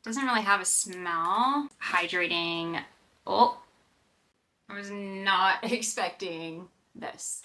Doesn't really have a smell. Hydrating. Oh, I was not expecting this.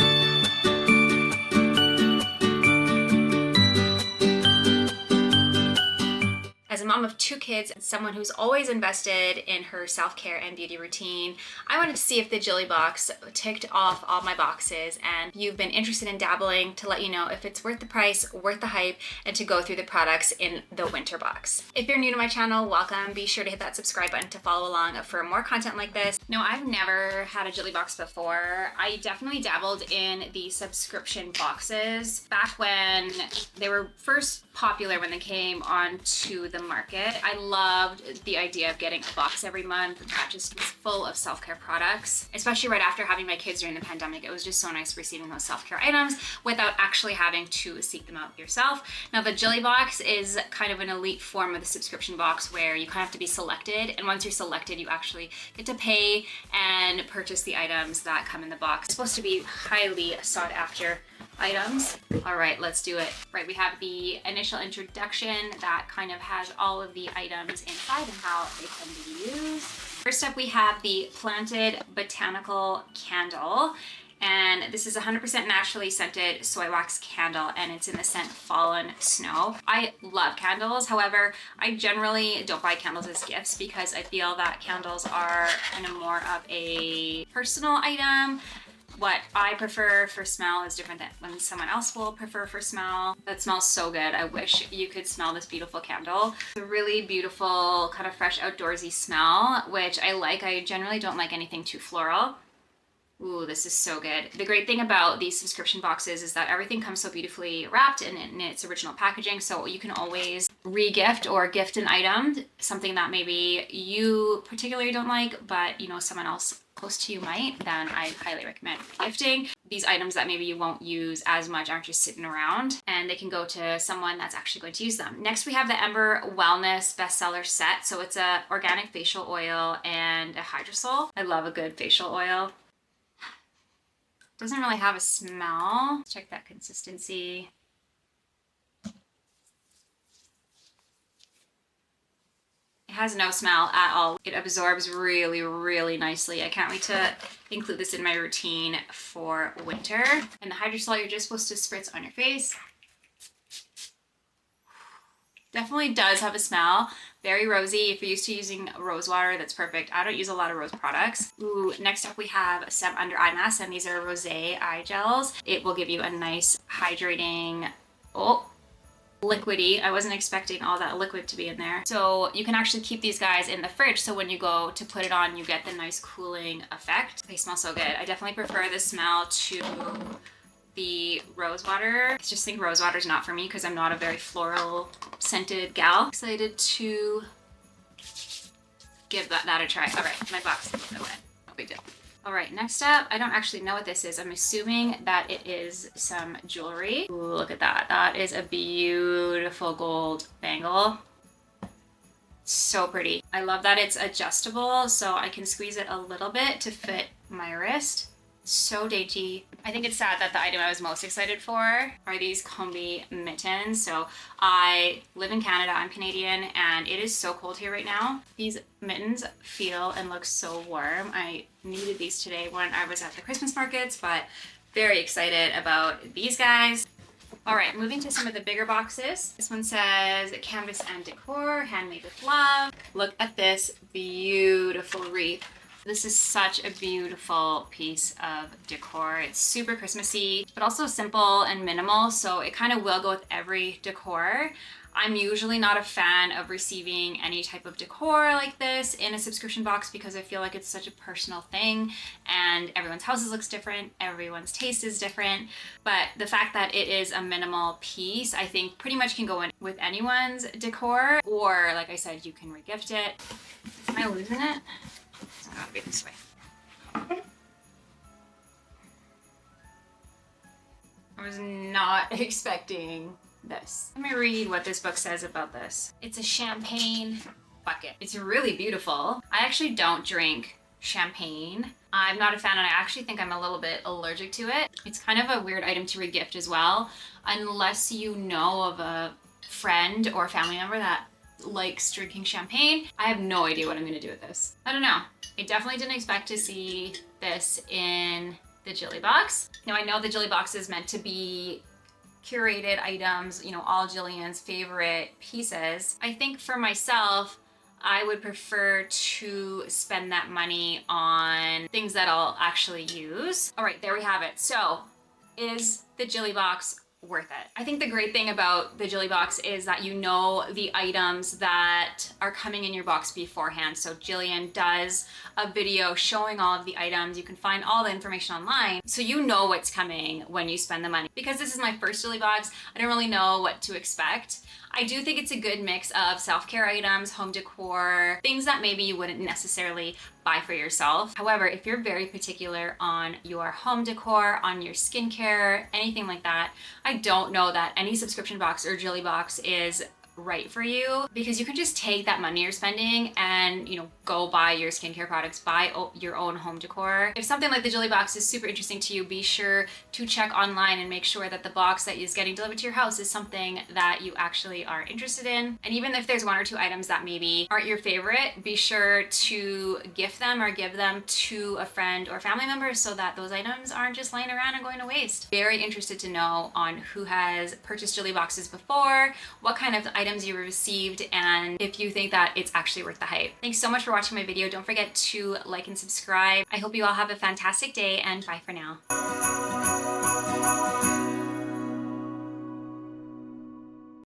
As a mom of 2 kids and someone who's always invested in her self-care and beauty routine, I wanted to see if the Jilly Box ticked off all my boxes, and if you've been interested in dabbling, to let you know if it's worth the price, worth the hype, and to go through the products in the winter box. If you're new to my channel, welcome. Be sure to hit that subscribe button to follow along for more content like this. No, I've never had a Jilly Box before. I definitely dabbled in the subscription boxes back when they were first popular, when they came onto the market. I loved the idea of getting a box every month that just was full of self-care products, especially right after having my kids during the pandemic. It was just so nice receiving those self-care items without actually having to seek them out yourself. Now, the Jilly Box is kind of an elite form of the subscription box where you kind of have to be selected, and once you're selected, you actually get to pay and purchase the items that come in the box. It's supposed to be highly sought after items. All right, let's do it. Right, we have the initial introduction that kind of has all of the items inside and how they can be used. First up, we have the Planted Botanical Candle. And this is 100% naturally scented soy wax candle, and it's in the scent Fallen Snow. I love candles. However, I generally don't buy candles as gifts because I feel that candles are kind of more of a personal item. What I prefer for smell is different than when someone else will prefer for smell. That smells so good. I wish you could smell this beautiful candle. It's a really beautiful, kind of fresh, outdoorsy smell, which I like. I generally don't like anything too floral. Ooh, this is so good. The great thing about these subscription boxes is that everything comes so beautifully wrapped and in its original packaging, so you can always re-gift or gift an item, something that maybe you particularly don't like, but you know someone else close to you might, then I highly recommend gifting. These items that maybe you won't use as much aren't just sitting around, and they can go to someone that's actually going to use them. Next, we have the Ember Wellness bestseller set. So it's a organic facial oil and a hydrosol. I love a good facial oil. Doesn't really have a smell. Check that consistency. It has no smell at all. It absorbs really, really nicely. I can't wait to include this in my routine for winter. And the hydrosol, you're just supposed to spritz on your face. Definitely does have a smell. Very rosy. If you're used to using rose water, that's perfect. I don't use a lot of rose products. Ooh, next up we have some under eye masks, and these are rosé eye gels. It will give you a nice hydrating, liquidy. I wasn't expecting all that liquid to be in there. So you can actually keep these guys in the fridge, so when you go to put it on, you get the nice cooling effect. They smell so good. I definitely prefer the smell to the rose water. I just think rose water is not for me because I'm not a very floral scented gal. Excited to give that a try. All right, my box. No big deal. All right, next up, I don't actually know what this is. I'm assuming that it is some jewelry. Ooh, look at that. That is a beautiful gold bangle. So pretty. I love that it's adjustable, so I can squeeze it a little bit to fit my wrist. So dainty. I think it's sad that the item I was most excited for are these combi mittens. So I live in Canada, I'm Canadian, and it is so cold here right now. These mittens feel and look so warm. I needed these today when I was at the Christmas markets, but very excited about these guys. All right, moving to some of the bigger boxes. This one says canvas and decor, handmade with love. Look at this beautiful wreath. This is such a beautiful piece of decor. It's super Christmassy, but also simple and minimal, so it kind of will go with every decor. I'm usually not a fan of receiving any type of decor like this in a subscription box because I feel like it's such a personal thing and everyone's houses looks different, everyone's taste is different. But the fact that it is a minimal piece, I think pretty much can go in with anyone's decor, or like I said, you can regift it. Am I losing it? It's gotta be this way. I was not expecting this. Let me read what this book says about this. It's a champagne bucket. It's really beautiful. I actually don't drink champagne. I'm not a fan, and I actually think I'm a little bit allergic to it. It's kind of a weird item to regift as well, unless you know of a friend or family member that likes drinking champagne. I have no idea what I'm gonna do with this. I don't know. I definitely didn't expect to see this in the Jilly Box. Now I know the Jilly Box is meant to be curated items, you know, all Jillian's favorite pieces. I think for myself, I would prefer to spend that money on things that I'll actually use. All right, there we have it. So is the Jilly Box worth it? I think the great thing about the Jilly Box is that you know the items that are coming in your box beforehand. So Jillian does a video showing all of the items. You can find all the information online, so you know what's coming when you spend the money. Because this is my first Jilly Box, I don't really know what to expect. I do think it's a good mix of self-care items, home decor, things that maybe you wouldn't necessarily buy for yourself. However, if you're very particular on your home decor, on your skincare, anything like that, I don't know that any subscription box or Jilly Box is right for you, because you can just take that money you're spending and, you know, go buy your skincare products, buy your own home decor. If something like the Jilly Box is super interesting to you, be sure to check online and make sure that the box that is getting delivered to your house is something that you actually are interested in. And even if there's one or two items that maybe aren't your favorite, be sure to gift them or give them to a friend or family member so that those items aren't just laying around and going to waste. Very interested to know on who has purchased Jilly Boxes before, what kind of items you received, and if you think that it's actually worth the hype. Thanks so much for watching my video. Don't forget to like and subscribe. I hope you all have a fantastic day, and bye for now.